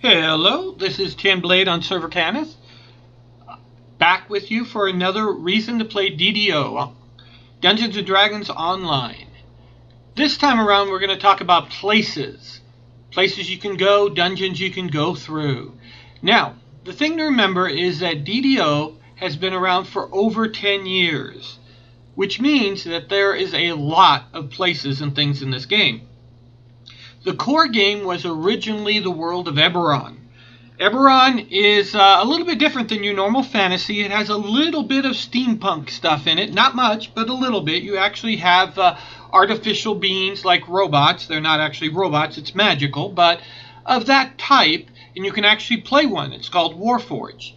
Hello, this is Tin Blade on Server Canis, back with you for another reason to play DDO, Dungeons & Dragons Online. This time around we're going to talk about places. Places you can go, dungeons you can go through. Now, the thing to remember is that DDO has been around for over 10 years, which means that there is a lot of places and things in this game. The core game was originally the world of Eberron. Eberron is a little bit different than your normal fantasy. It has a little bit of steampunk stuff in it. Not much, but a little bit. You actually have artificial beings like robots. They're not actually robots, it's magical, but of that type, and you can actually play one. It's called Warforged.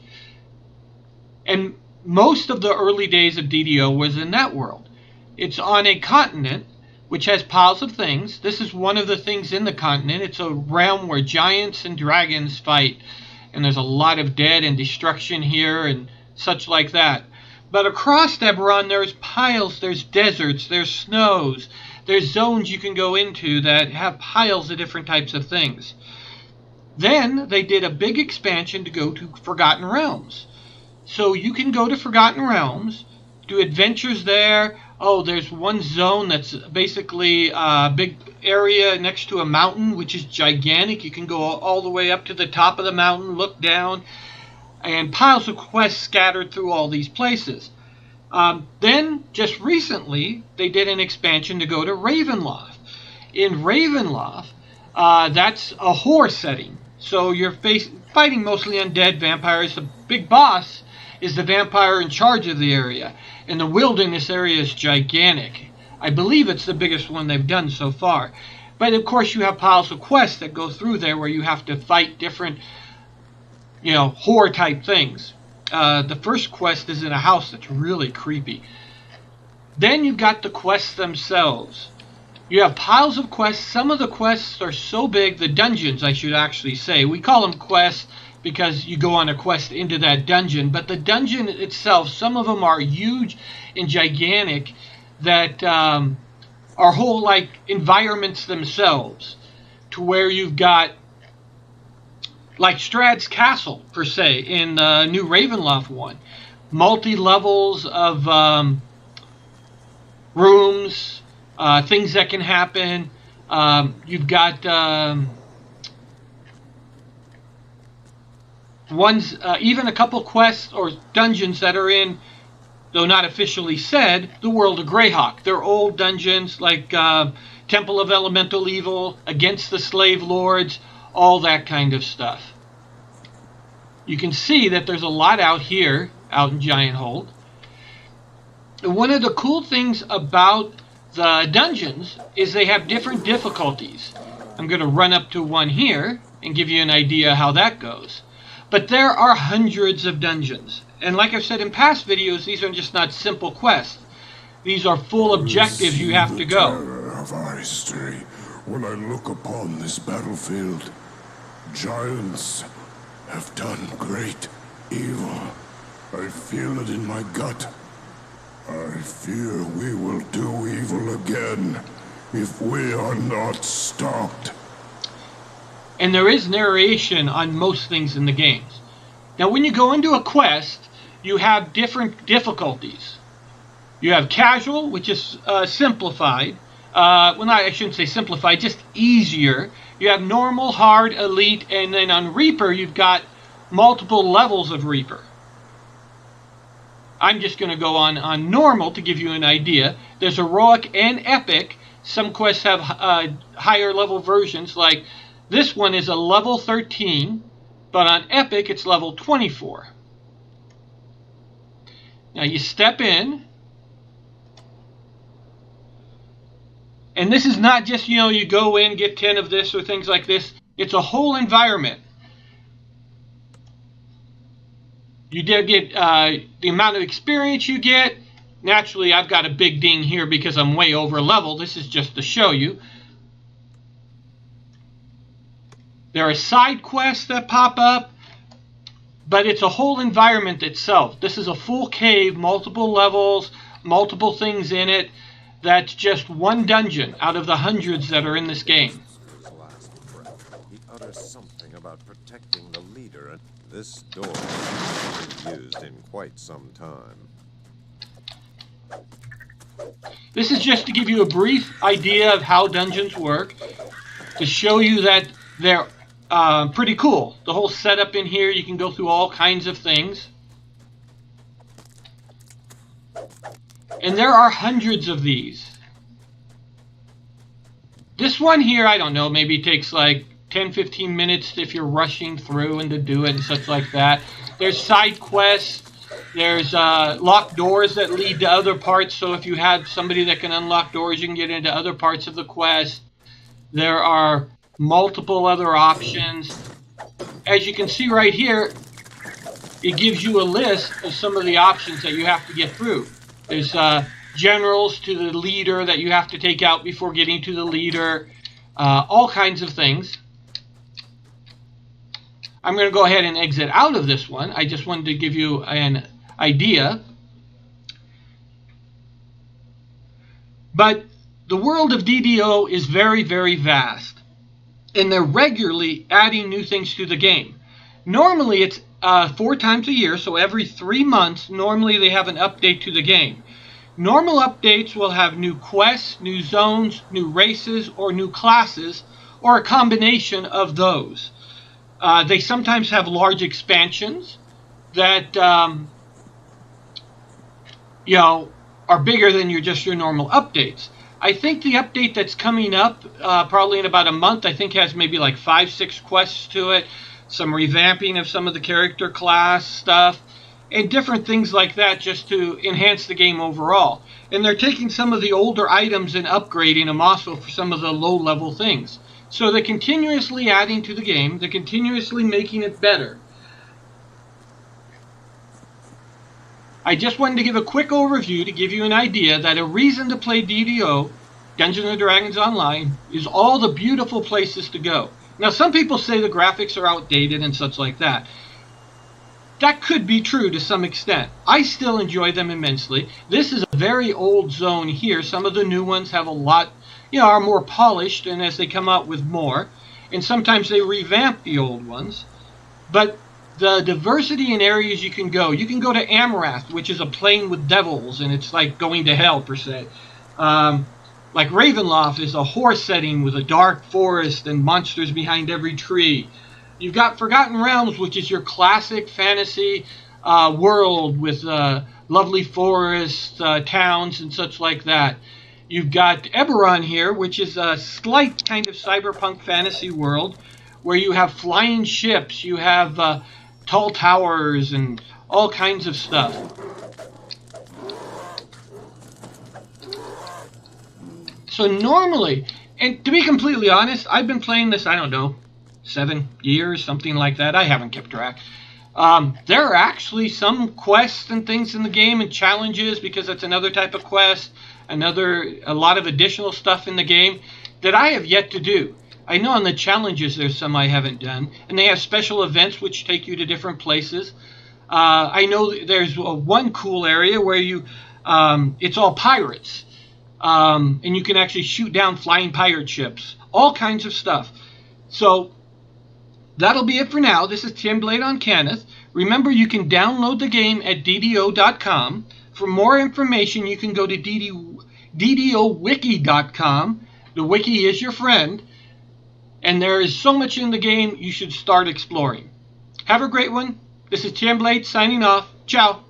And most of the early days of DDO was in that world. It's on a continent which has piles of things. This is one of the things in the continent. It's a realm where giants and dragons fight, and there's a lot of dead and destruction here and such like that. But across Eberron there's piles, there's deserts, there's snows, there's zones you can go into that have piles of different types of things. Then they did a big expansion to go to Forgotten Realms. So you can go to Forgotten Realms, do adventures there. Oh, there's one zone that's basically a big area next to a mountain, which is gigantic. You can go all the way up to the top of the mountain, look down, and piles of quests scattered through all these places. Then, just recently, they did an expansion to go to Ravenloft. In Ravenloft, that's a horror setting. So you're fighting mostly undead vampires. The big boss is the vampire in charge of the area. And the wilderness area is gigantic. I believe it's the biggest one they've done so far. But of course you have piles of quests that go through there where you have to fight different, horror type things. The first quest is in a house that's really creepy. Then you've got the quests themselves. You have piles of quests. Some of the quests are so big, the dungeons I should actually say. We call them quests because you go on a quest into that dungeon. But the dungeon itself, some of them are huge and gigantic that are whole like environments themselves, to where you've got like Strahd's Castle, per se, in the new Ravenloft one. Multi-levels of rooms, things that can happen. You've got even a couple quests or dungeons that are in, though not officially said, the world of Greyhawk. They're old dungeons like Temple of Elemental Evil, Against the Slave Lords, all that kind of stuff. You can see that there's a lot out here, out in Giant Hold. And one of the cool things about the dungeons is they have different difficulties. I'm going to run up to one here and give you an idea how that goes. But there are hundreds of dungeons. And like I've said in past videos, these are just not simple quests. These are full objectives you have to go. The terror of our history when I look upon this battlefield. Giants have done great evil. I feel it in my gut. I fear we will do evil again if we are not stopped. And there is narration on most things in the games. Now, when you go into a quest, you have different difficulties. You have casual, which is simplified. I shouldn't say simplified, just easier. You have normal, hard, elite, and then on Reaper, you've got multiple levels of Reaper. I'm just going to go on normal to give you an idea. There's heroic and epic. Some quests have higher level versions, like this one is a level 13, but on epic it's level 24. Now you step in, and this is not just, you go in, get 10 of this or things like this. It's a whole environment. You did get the amount of experience you get. Naturally, I've got a big ding here because I'm way over level. This is just to show you. There are side quests that pop up, but it's a whole environment itself. This is a full cave, multiple levels, multiple things in it. That's just one dungeon out of the hundreds that are in this game. There's something about protecting the leader, and this door hasn't been used in quite some time. This is just to give you a brief idea of how dungeons work, to show you that they're pretty cool. The whole setup in here, you can go through all kinds of things. And there are hundreds of these. This one here, I don't know, maybe takes like 10-15 minutes if you're rushing through and to do it and such like that. There's side quests. There's locked doors that lead to other parts, so if you have somebody that can unlock doors, you can get into other parts of the quest. There are multiple other options. As you can see right here, it gives you a list of some of the options that you have to get through. There's generals to the leader that you have to take out before getting to the leader. All kinds of things. I'm going to go ahead and exit out of this one. I just wanted to give you an idea. But the world of DDO is very, very vast. And they're regularly adding new things to the game. Normally it's 4 times a year, so every 3 months, normally they have an update to the game. Normal updates will have new quests, new zones, new races, or new classes, or a combination of those. They sometimes have large expansions that are bigger than your normal updates. I think the update that's coming up probably in about a month, I think has maybe like 5-6 quests to it, some revamping of some of the character class stuff, and different things like that just to enhance the game overall. And they're taking some of the older items and upgrading them also for some of the low-level things. So they're continuously adding to the game. They're continuously making it better. I just wanted to give a quick overview to give you an idea that a reason to play DDO, Dungeons & Dragons Online, is all the beautiful places to go. Now, some people say the graphics are outdated and such like that. That could be true to some extent. I still enjoy them immensely. This is a very old zone here. Some of the new ones have a lot, are more polished, and as they come out with more, and sometimes they revamp the old ones. But the diversity in areas you can go to Amarath, which is a plane with devils, and it's like going to hell per se. Like Ravenloft is a horse setting with a dark forest and monsters behind every tree. You've got Forgotten Realms, which is your classic fantasy world with lovely forests, towns, and such like that. You've got Eberron here, which is a slight kind of cyberpunk fantasy world where you have flying ships, you have tall towers, and all kinds of stuff. So normally, and to be completely honest, I've been playing this, 7 years, something like that. I haven't kept track. There are actually some quests and things in the game and challenges, because that's another type of quest, a lot of additional stuff in the game that I have yet to do. I know on the challenges there's some I haven't done, and they have special events which take you to different places. I know there's one cool area where it's all pirates, and you can actually shoot down flying pirate ships, all kinds of stuff. So that'll be it for now. This is Tim Blade on Cannith. Remember, you can download the game at DDO.com. For more information, you can go to DDOWiki.com. The wiki is your friend. And there is so much in the game, you should start exploring. Have a great one. This is Tim Blade signing off. Ciao.